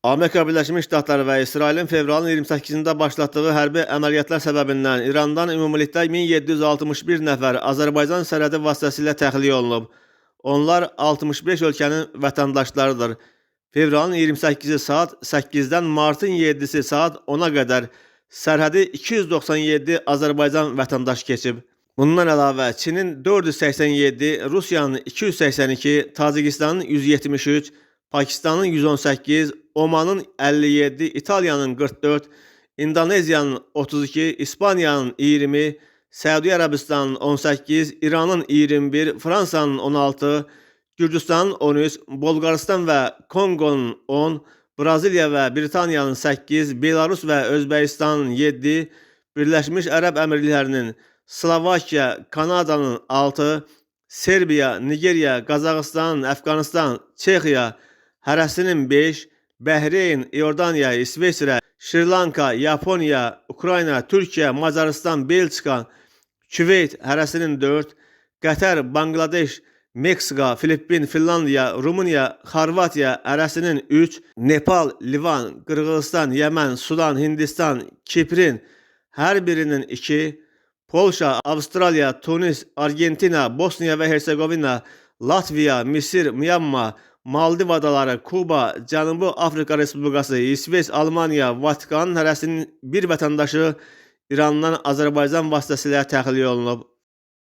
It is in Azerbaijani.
Amerika Birləşmiş Ştatları və İsrailin fevralın 28-də başlatdığı hərbi əməliyyatlar səbəbindən İrandan ümumilikdə 1761 nəfər Azərbaycan sərhədi vasitəsilə təxliyə olunub. Onlar 65 ölkənin vətəndaşlarıdır. Fevralın 28-i saat 8-dən martın 7-si saat 10-a qədər sərhədi 297 Azərbaycan vətəndaşı keçib. Bundan əlavə Çinin 487, Rusiyanın 282, Tacikistanın 173, Pakistanın 118, Omanın 57, İtaliyanın 44, İndoneziyanın 32, İspaniyanın 20, Səudiyyə Ərəbistanının 18, İranın 21, Fransanın 16, Gürcüstanın 13, Bolqarıstan və Konqonun 10, Braziliya və Britaniyanın 8, Belarus və Özbəkistanın 7, Birləşmiş Ərəb Əmirliklərinin, Slovakiya, Kanadanın 6, Serbiya, Nigeriya, Qazaxıstan, Əfqanistan, Çexiya hərəsinin 5, Bəhreyn, İordaniya, İsveçrə, Şri-Lanka, Yaponiya, Ukrayna, Türkiyə, Macaristan, Belçika, Küveyt hərəsinin 4, Qətər, Bangladeş, Meksika, Filippin, Finlandiya, Rumıniya, Xorvatiya hərəsinin 3, Nepal, Livan, Qırğızistan, Yəmən, Sudan, Hindistan, Kiprin hər birinin 2, Polşa, Avstraliya, Tunis, Argentina, Bosniya və Hersegovina, Latviya, Misir, Myanma, Maldiv adaları, Kuba, Cənubi Afrika Respublikası, İsveç, Almaniya, Vatikanın hərəsinin bir vətəndaşı İrandan Azərbaycan vasitəsilə təxliyə olunub.